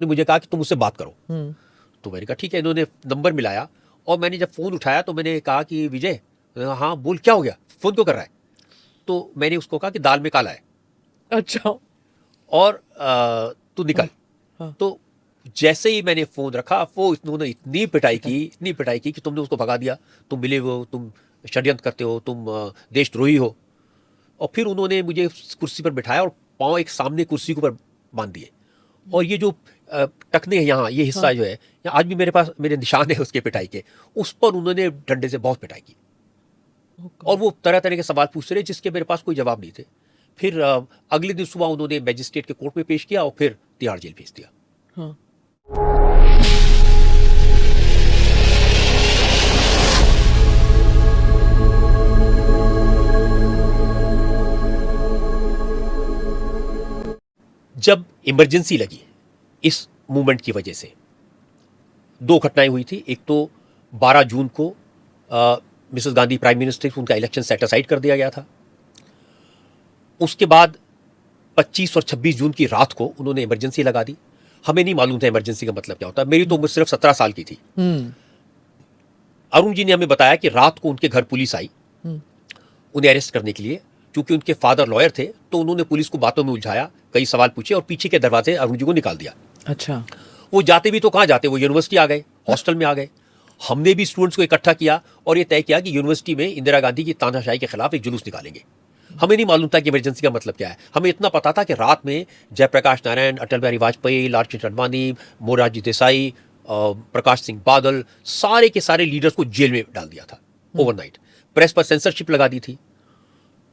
ने मुझे कहा कि तुम उससे बात करो। तो मैंने कहा ठीक है। इन्होंने नंबर मिलाया और मैंने जब फोन उठाया तो मैंने कहा कि विजय, हाँ बोल, क्या हो गया, फोन क्यों कर रहा है? तो मैंने उसको कहा कि दाल में काला है। अच्छा। और तू निकल। हाँ। तो जैसे ही मैंने फोन रखा, वो उन्होंने इतनी पिटाई की कि तुमने उसको भगा दिया, तुम मिले हो, तुम षड्यंत्र करते हो, तुम देशद्रोही हो। और फिर उन्होंने मुझे कुर्सी पर बिठाया और पांव एक सामने कुर्सी के ऊपर बांध दिए। और ये जो टखने हैं यहाँ, ये हिस्सा जो है, यहाँ आज भी मेरे पास मेरे निशान है उसके पिटाई के, उस पर उन्होंने डंडे से बहुत पिटाई की। और वो तरह तरह के सवाल पूछते रहे जिसके मेरे पास कोई जवाब नहीं थे। फिर अगले दिन सुबह उन्होंने मैजिस्ट्रेट के कोर्ट में पेश किया और फिर तिहाड़ जेल भेज दिया। हाँ। जब इमरजेंसी लगी इस मूवमेंट की वजह से, दो घटनाएं हुई थी। एक तो 12 जून को मिसेस गांधी प्राइम मिनिस्टर, उनका इलेक्शन सेट असाइड कर दिया गया था। उसके बाद 25 और 26 जून की रात को उन्होंने इमरजेंसी लगा दी। हमें नहीं मालूम था इमरजेंसी का मतलब क्या होता है। मेरी तो उम्र सिर्फ 17 साल की थी। अरुण जी ने हमें बताया कि रात को उनके घर पुलिस आई उन्हें अरेस्ट करने के लिए। क्योंकि उनके फादर लॉयर थे तो उन्होंने पुलिस को बातों में उलझाया, कई सवाल पूछे और पीछे के दरवाजे अरुण जी को निकाल दिया। अच्छा। वो जाते भी तो कहाँ जाते, वो यूनिवर्सिटी आ गए, हॉस्टल में आ गए। हमने भी स्टूडेंट्स को इकट्ठा किया और ये तय किया कि यूनिवर्सिटी में इंदिरा गांधी की तानाशाही के खिलाफ एक जुलूस निकालेंगे। हमें नहीं मालूम था कि इमरजेंसी का मतलब क्या है। हमें इतना पता था कि रात में जयप्रकाश नारायण, अटल बिहारी वाजपेयी, लालकृष्ण आडवाणी, मोरारजी देसाई, प्रकाश सिंह बादल, सारे के सारे लीडर्स को जेल में डाल दिया था ओवरनाइट। प्रेस पर सेंसरशिप लगा दी थी।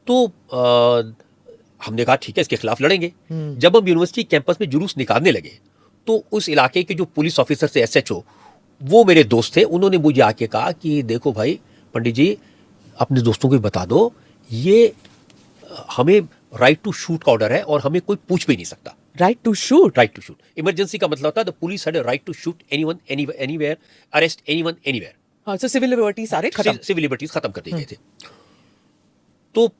तो हमने कहा ठीक है, इसके खिलाफ लड़ेंगे। जब हम यूनिवर्सिटी कैंपस में जुलूस निकालने लगे तो उस इलाके के जो पुलिस ऑफिसर थे, एसएचओ, वो मेरे दोस्त थे। उन्होंने मुझे आके कहा कि देखो भाई पंडित जी, अपने दोस्तों को भी बता दो, ये हमें राइट टू शूट का ऑर्डर है और हमें कोई पूछ भी नहीं सकता। Right to shoot? Right to shoot emergency का मतलब होता है the police had a right to shoot anyone anywhere, arrest anyone anywhere. हाँ, तो सिविल लिबर्टी सारे खत्म, सिविल लिबर्टीज खत्म कर दिए गए थे। तो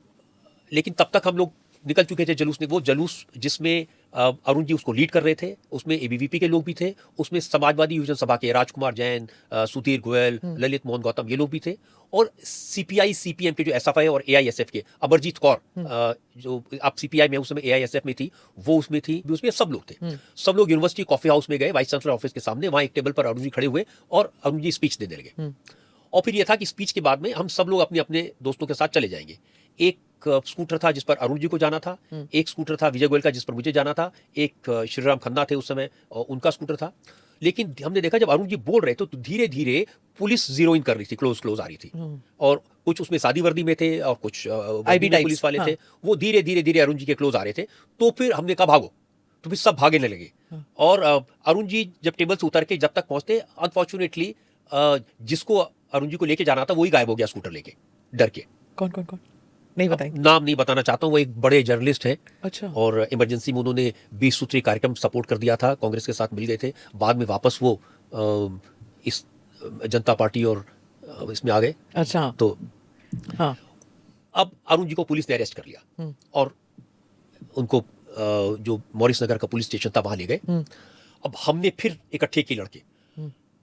लेकिन तब तक हम लोग निकल चुके थे जुलूस ने। वो जुलूस जिसमें अरुण जी उसको लीड कर रहे थे, उसमें एबीवीपी के लोग भी थे, उसमें समाजवादी योजना सभा के राजकुमार जैन, सुधीर गोयल, ललित मोहन गौतम, ये लोग भी थे। और सीपीआई सीपीएम के जो एसएफआई और एआईएसएफ के अमरजीत कौर, जो अब सीपीआई में उस समय एआईएसएफ में थी, वो उसमें थी, उसमें सब लोग थे। सब लोग यूनिवर्सिटी कॉफी हाउस में गए, वाइस चांसलर ऑफिस के सामने। वहां एक टेबल पर अरुण जी खड़े हुए और अरुण जी स्पीच देने लगे। और फिर यह था कि स्पीच के बाद में हम सब लोग अपने अपने दोस्तों के साथ चले जाएंगे। एक स्कूटर था जिस पर अरुण जी को जाना था, एक स्कूटर था विजय गोयल का जिस पर मुझे जाना था, एक श्रीराम खन्ना थे उस समय और उनका स्कूटर था। लेकिन हमने देखा जब अरुण जी बोल रहे थे तो धीरे धीरे पुलिस जीरो इन कर रही थी, क्लोज आ रही थी। और कुछ उसमें सादी वर्दी में थे और कुछ आईबी पुलिस वाले थे। वो धीरे धीरे धीरे अरुण जी के क्लोज आ रहे थे। तो फिर हमने कहा भागो, तो फिर सब भागने लगे। और अरुण जी जब टेबल से उतर के जब तक पहुंचते, अनफॉर्चुनेटली जिसको अरुण जी को लेके जाना था वही गायब हो गया स्कूटर लेके, डर के। कौन कौन कौन? नहीं बताएं। नाम नहीं बताना चाहता हूँ। वो एक बड़े जर्नलिस्ट हैं। अच्छा। और इमरजेंसी में उन्होंने 20 सूत्री कार्यक्रम सपोर्ट कर दिया था, कांग्रेस के साथ मिल गए थे। बाद में वापस वो इस जनता पार्टी और इसमें आ गए। अच्छा। तो हाँ। अब अरुण जी को पुलिस ने अरेस्ट कर लिया और उनको जो मॉरिस नगर का पुलिस स्टेशन था वहां ले गए। अब हमने फिर इकट्ठे किए लड़के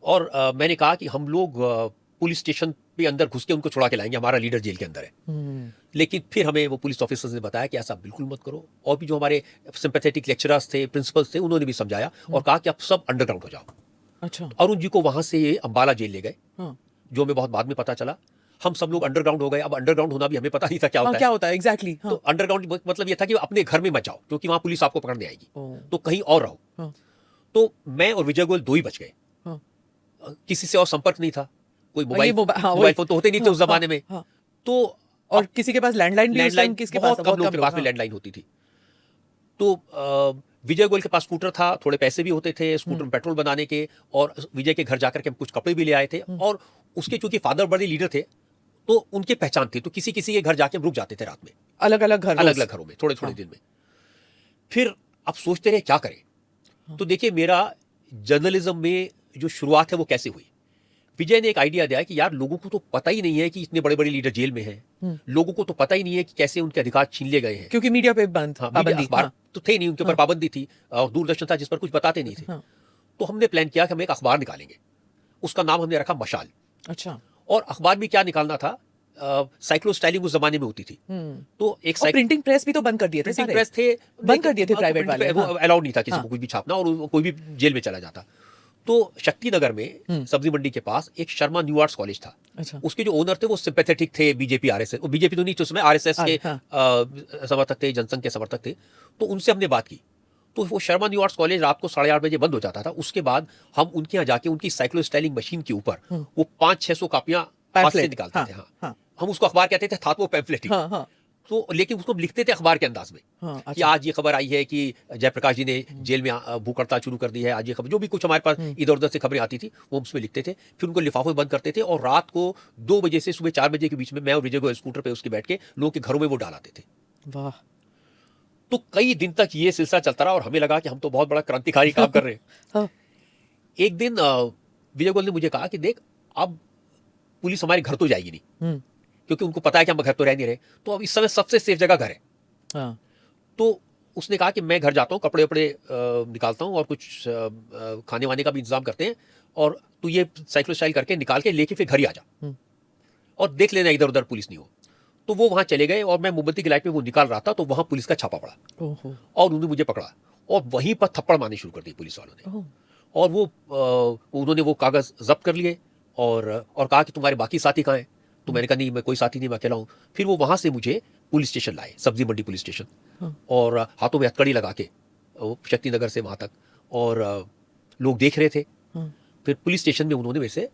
और मैंने कहा कि हम लोग पुलिस स्टेशन पे अंदर घुस के उनको छुड़ा के लाएंगे, हमारा लीडर जेल के अंदर है। लेकिन फिर हमें वो पुलिस ऑफिसर्स ने बताया कि ऐसा बिल्कुल मत करो। और भी जो हमारे सिंपैथेटिक लेक्चरर्स थे, प्रिंसिपल्स थे, उन्होंने भी समझाया और कहा कि आप सब अंडरग्राउंड हो जाओ। अच्छा। अरुण जी को वहां से ये अंबाला जेल ले गए, जो हमें बहुत बाद में पता चला। हम सब लोग अंडरग्राउंड हो गए। अब अंडरग्राउंड होना भी हमें पता नहीं था क्या होता है। क्या होता है एग्जैक्टली। तो अंडरग्राउंड मतलब ये था कि अपने घर में मत जाओ क्योंकि वहां पुलिस आपको पकड़ने आएगी, तो कहीं और रहो। तो मैं और विजय गोयल दो ही बच गए। किसी से और संपर्क नहीं था, कोई मोबाइल फोन तो होते नहीं थे उस जमाने में। तो और किसी के पास लैंडलाइन भी उस टाइम किसके पास? बहुत कम लोगों के पास में लैंडलाइन होती थी। तो विजय गोयल के पास स्कूटर था, थोड़े पैसे भी होते थे स्कूटर में पेट्रोल बनाने के। और विजय के घर जाकर के हम कुछ कपड़े भी ले आए थे। और उसके चूंकि फादर बड़े लीडर थे तो उनके पहचान थी, तो किसी किसी के घर जाके हम रुक जाते थे रात में, अलग अलग घरों में, थोड़े थोड़े दिन में। फिर अब सोचते रहे क्या करें। तो देखिए मेरा जर्नलिज्म में जो शुरुआत है वो कैसे हुई। विजय ने एक आइडिया दिया कि यार लोगों को तो पता ही नहीं है कि इतने बड़े बड़े लीडर जेल में हैं, लोगों को तो पता ही नहीं है कि कैसे उनके अधिकार छीन लिए गए हैं, क्योंकि मीडिया पे बंद हाँ, मीडिया पाबंदी अखबार हाँ, तो थे नहीं, उनके ऊपर पाबंदी थी और दूरदर्शन था जिस पर कुछ बताते नहीं थे। हाँ, तो हमने प्लान किया कि हम एक अखबार निकालेंगे, उसका नाम हमने रखा मशाल। अच्छा। और अखबार में क्या निकालना था, साइक्लोस्टाइलिंग उस जमाने में होती थी, तो एक और प्रिंटिंग प्रेस भी तो बंद कर दिए थे प्रिंटिंग सारे, प्रेस थे, बंद कर दिए थे प्राइवेट वाले, वो हाँ, अलाउड नहीं था किसी हाँ, को कुछ भी छापना, और कोई भी जेल में चला जाता। तो शक्ति नगर में सब्जी मंडी के पास एक शर्मा न्यू आर्ट्स कॉलेज था, अच्छा, उसके जो ओनर थे वो सिंपैथेटिक थे बीजेपी आरएसएस, वो बीजेपी तो नहीं थे उसमें, आरएसएस के हाँ, समर्थक थे, जनसंघ के समर्थक थे। तो उनसे हमने बात की, तो वो शर्मा न्यू आर्ट्स कॉलेज रात को 8:30 बजे बंद हो जाता था। उसके बाद हम उनके यहाँ जाके उनकी साइक्लो स्टाइलिंग मशीन के ऊपर वो 500-600 कापियां हाथ से निकालते थे। हाँ, हाँ, हम उसको अखबार कहते थे, था वो पैम्फलेट ही। हाँ, हाँ, तो लेकिन उसको लिखते थे अखबार के अंदाज में, हाँ, कि अच्छा, आज ये खबर आई है कि जयप्रकाश जी ने जेल में भूख हड़ताल शुरू कर दी है, आज ये खबर, जो भी कुछ हमारे पास इधर उधर से खबरें आती थी वो हम उसमें लिखते थे, फिर उनको लिफाफों में बंद करते थे, और रात को 2 बजे से सुबह 4 बजे के बीच में मैं और विजय गोयल स्कूटर पे उसके बैठ के लोगों के घरों में वो डालाते थे। वाह, तो कई दिन तक ये सिलसिला चलता रहा और हमें लगा कि हम तो बहुत बड़ा क्रांतिकारी काम कर रहे हैं। हाँ, एक दिन विजय गोयल ने मुझे कहा कि देख, अब पुलिस हमारे घर तो जाएगी नहीं, क्योंकि उनको पता है कि हम घर तो रह नहीं रहे, तो अब इस समय सबसे सेफ जगह घर है। हाँ, तो उसने कहा कि मैं घर जाता हूँ, कपड़े वपड़े निकालता हूँ और कुछ खाने वाने का भी इंतजाम करते हैं, और तू ये साइक्लो स्टाइल करके निकाल के लेके फिर घर ही आ जा और देख लेना इधर उधर पुलिस नहीं हो। तो वो वहां चले गए और मैं मोमबत्ती की लाइट में वो निकाल रहा था, तो वहां पुलिस का छापा पड़ा ओहो, और उन्होंने मुझे पकड़ा और वहीं पर थप्पड़ मारने शुरू कर दिए पुलिस वालों ने। ओह, और वो उन्होंने वो कागज जब्त कर लिए और कहा कि तुम्हारे बाकी साथी कहाँ हैं। तो मैंने कहा नहीं, मैं कोई साथी नहीं, मैं अकेला हूँ। फिर वो वहां से मुझे पुलिस स्टेशन लाए, सब्जी मंडी पुलिस स्टेशन, और हाथों में हथकड़ी लगा के शक्ति नगर से वहां तक, और लोग देख रहे थे। फिर पुलिस स्टेशन में उन्होंने मेरे से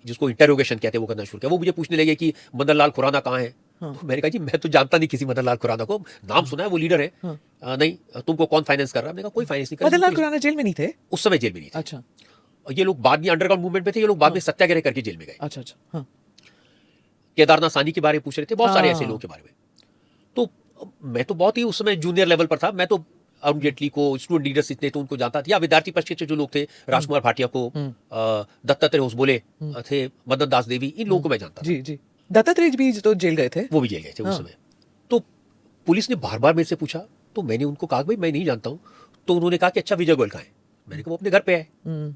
जिसको इंटरोगेशन कहते हैं वो करना शुरू किया। वो मुझे पूछने लगे कि मदन लाल खुराना कहाँ है। तो मैंने कहा जी मैं तो जानता नहीं किसी मदन लाल खुराना को, नाम सुना है, वो लीडर है। नहीं, तुमको कौन फाइनेंस कर रहा है? मैंने कहा कोई फाइनेंस नहीं कर रहा। मदन लाल खुराना जेल में नहीं थे? उस समय जेल में नहीं थे। अच्छा, और ये लोग बाद में अंडरग्राउंड मूवमेंट में थे, ये लोग बाद में सत्याग्रह करके जेल में गए। अच्छा, अच्छा, हाँ, केदारनाथ सानी के बारे में पूछ रहे थे, बहुत सारे ऐसे हाँ। लोगों के बारे में। तो मैं तो बहुत ही उस समय जूनियर लेवल पर था, मैं तो अरुण जेटली को, स्टूडेंट लीडर्स इतने तो उनको जानता था, या विद्यार्थी परिषद के जो लोग थे, राजकुमार भाटिया को, दत्तात्रेय होसबोले थे, मदन दास देवी, इन लोगों को मैं जानता था। जी, जी, दत्तात्रेय भी तो जेल गए थे? वो भी जेल गए थे उस हाँ। समय। तो पुलिस ने बार बार मेरे से पूछा, तो मैंने उनको कहा भाई मैं नहीं जानता हूँ। तो उन्होंने कहा कि अच्छा विजय गोयल कहाँ है? मैंने कहा वो अपने घर पे है।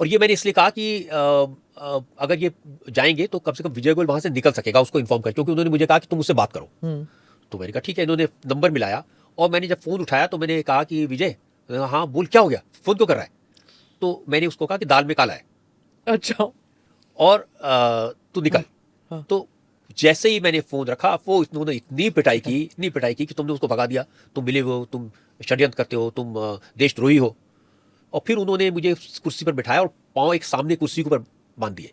और ये मैंने इसलिए कहा कि अगर ये जाएंगे तो कम से कम विजय गोयल वहां से निकल सकेगा, उसको इन्फॉर्म कर, क्योंकि उन्होंने मुझे कहा कि तुम उससे बात करो। तो मैंने कहा ठीक है। इन्होंने नंबर मिलाया और मैंने जब फोन उठाया तो मैंने कहा कि विजय, हाँ बोल, क्या हो गया, फोन क्यों कर रहा है? तो मैंने उसको कहा कि दाल में काला है, अच्छा, और तू निकल। हाँ। तो जैसे ही मैंने फोन रखा, वो इन्होंने इतनी पिटाई की कि तुमने उसको भगा दिया, तुम मिले हो, तुम षड्यंत्र करते हो, तुम देशद्रोही हो। और फिर उन्होंने मुझे कुर्सी पर बिठाया और पांव एक सामने कुर्सी के ऊपर बांध दिए,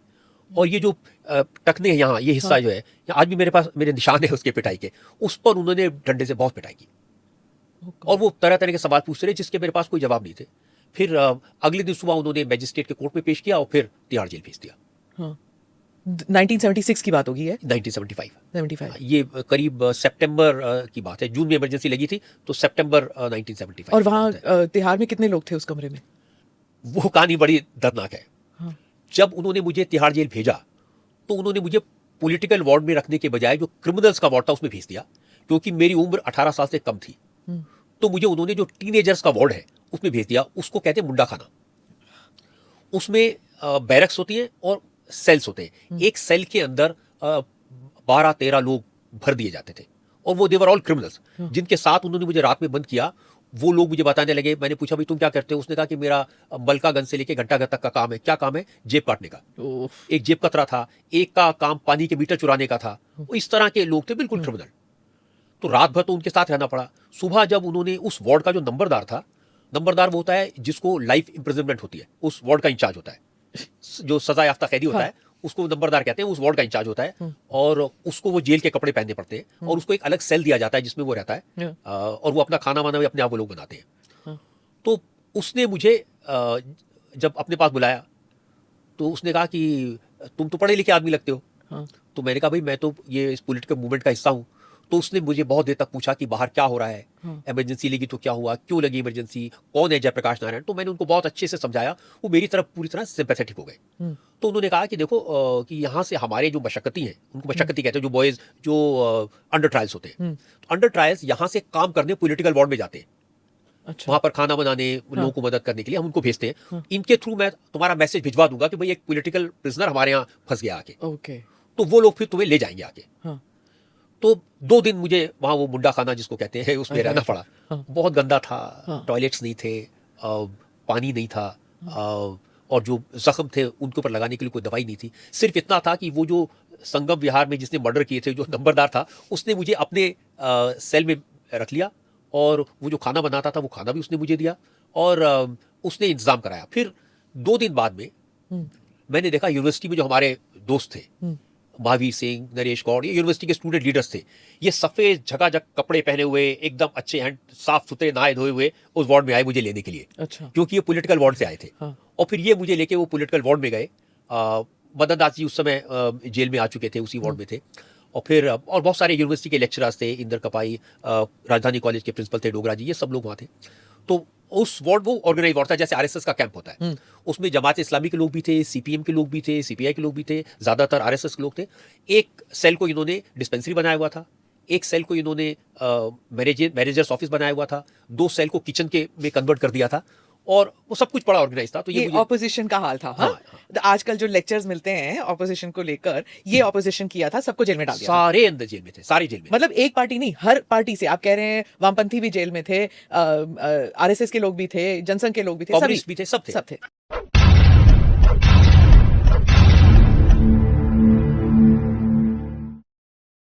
और ये जो टखने हैं यहाँ, ये हिस्सा जो है, आज भी मेरे पास मेरे निशान है उसके पिटाई के, उस पर उन्होंने डंडे से बहुत पिटाई की। और वो तरह तरह के सवाल पूछते रहे जिसके मेरे पास कोई जवाब नहीं थे। फिर अगले दिन सुबह उन्होंने मैजिस्ट्रेट के कोर्ट में पेश किया और फिर तिहाड़ जेल भेज दिया। हाँ, 1976 की बात होगी है? 1975। 75। ये करीब सितंबर की बात है, जून में इमरजेंसी लगी थी, तो सितंबर 1975। और वहाँ तिहाड़ में कितने लोग थे उस कमरे में? वो कहानी बड़ी दर्दनाक है। हाँ। जब उन्होंने मुझे तिहाड़ जेल भेजा तो उन्होंने मुझे पॉलिटिकल वार्ड में रखने के बजाय जो क्रिमिनल्स का वार्ड था उसमें भेज दिया, क्योंकि मेरी उम्र 18 साल से कम थी। तो मुझे उन्होंने जो टीनेजर्स का वार्ड है उसमें भेज दिया, उसको कहते हैं मुंडा खाना। उसमें बैरक्स होती है और सेल्स होते हैं। एक सेल के अंदर 12-13 लोग भर दिए जाते थे, और वो देवर ऑल क्रिमिनल्स जिनके साथ उन्होंने मुझे रात में बंद किया। वो लोग मुझे बताने लगे, मैंने पूछा भाई तुम क्या करते हो? उसने कहा कि मेरा मलका गन से लेके घंटा घर तक का काम है। क्या काम है? जेब काटने का। एक जेब कतरा था, एक का काम पानी के मीटर चुराने का था। इस तरह के लोग थे, बिल्कुल क्रिमिनल। तो रात भर तो उनके साथ रहना पड़ा। सुबह जब उन्होंने उस वार्ड का जो नंबरदार था, नंबरदार वो होता है जिसको लाइफ इंप्रिजनमेंट होती है, उस वार्ड का इंचार्ज होता है, जो सजा याफ्ता कैदी होता है उसको नंबरदार कहते हैं, उस वार्ड का इंचार्ज होता है, और उसको वो जेल के कपड़े पहनने पड़ते हैं, और उसको एक अलग सेल दिया जाता है जिसमें वो रहता है, और वो अपना खाना वाना भी अपने आप वो लोग बनाते हैं। तो उसने मुझे जब अपने पास बुलाया तो उसने कहा कि तुम तो पढ़े लिखे आदमी लगते हो। तो मैंने कहा भाई मैं तो ये इस पॉलिटिकल मूवमेंट का हिस्सा हूँ। तो उसने मुझे बहुत देर तक पूछा कि बाहर क्या हो रहा है, हाँ। इमरजेंसी लगी तो क्या हुआ, क्यों लगी इमरजेंसी, कौन है जयप्रकाश नारायण। तो मैंने उनको बहुत अच्छे से समझाया, वो मेरी तरफ पूरी तरह सिंपैथेटिक हो गए। हम्म, तो उन्होंने कहा कि देखो कि यहाँ से हमारे जो मशक्कती हैं, उनको मशक्कती कहते हैं, जो बॉयज़ जो अंडर ट्रायल्स होते हैं, तो अंडर ट्रायल्स यहाँ से काम करने पॉलिटिकल वार्ड में जाते हैं, अच्छा वहाँ पर खाना बनाने, लोगों को मदद करने के लिए हम उनको भेजते हैं। इनके थ्रू मैं तुम्हारा मैसेज भिजवा दूंगा कि भाई एक पॉलिटिकल प्रिजनर हमारे यहाँ फंस गया आके, ओके तो वो लोग फिर तुम्हें ले जाएंगे आके। हाँ तो 2 दिन मुझे वहाँ वो मुंडा खाना जिसको कहते हैं उसमें रहना पड़ा। हाँ। बहुत गंदा था, हाँ। टॉयलेट्स नहीं थे, पानी नहीं था, और जो जख्म थे उनके ऊपर लगाने के लिए कोई दवाई नहीं थी। सिर्फ इतना था कि वो जो संगम विहार में जिसने मर्डर किए थे, जो नंबरदार था, उसने मुझे अपने सेल में रख लिया, और वो जो खाना बनाता था वो खाना भी उसने मुझे दिया, और उसने इंतजाम कराया। फिर 2 दिन बाद में हम्म, मैंने देखा यूनिवर्सिटी में जो हमारे दोस्त थे, हम्म, महावीर सिंह, नरेश गौड़, ये यूनिवर्सिटी के स्टूडेंट लीडर्स थे, ये सफ़ेद झकाझक कपड़े पहने हुए, एकदम अच्छे हैंड साफ सुथरे नहाए धोए हुए उस वार्ड में आए मुझे लेने के लिए, अच्छा क्योंकि ये पॉलिटिकल वार्ड से आए थे। हाँ और फिर ये मुझे लेके वो पॉलिटिकल वार्ड में गए। मदन दास जी उस समय जेल में आ चुके थे, उसी वार्ड में थे। और फिर और बहुत सारे यूनिवर्सिटी के लेक्चरर्स थे, इंदर कपाई, राजधानी कॉलेज के प्रिंसिपल थे डोगरा जी, ये सब लोग वहाँ थे। तो उस वार्ड वो ऑर्गेनाइज वार्ड था, जैसे आरएसएस का कैंप होता है। उसमें जमात इस्लामी के लोग भी थे, सीपीएम के लोग भी थे, सीपीआई के लोग भी थे, ज़्यादातर आरएसएस के लोग थे। एक सेल को इन्होंने डिस्पेंसरी बनाया हुआ था, एक सेल को इन्होंने मैनेजर्स ऑफिस बनाया हुआ था, 2 सेल को किचन के में कन्वर्ट कर दिया था, और वो सब कुछ बड़ा ऑर्गेनाइज था। तो ये मुझे ऑपोजिशन का हाल था। हाँ, हाँ, तो आजकल जो लेक्चर्स मिलते हैं ऑपोजिशन को लेकर, ये ऑपोजिशन किया था, सबको जेल में डाल दिया था। सारे अंदर जेल में थे, सारे जेल में। मतलब एक पार्टी नहीं, हर पार्टी से। आप कह रहे हैं वामपंथी भी जेल में थे, आरएसएस के लोग भी थे, जनसंघ के लोग भी थे, सभी कम्युनिस्ट भी थे, सब थे। सब थे।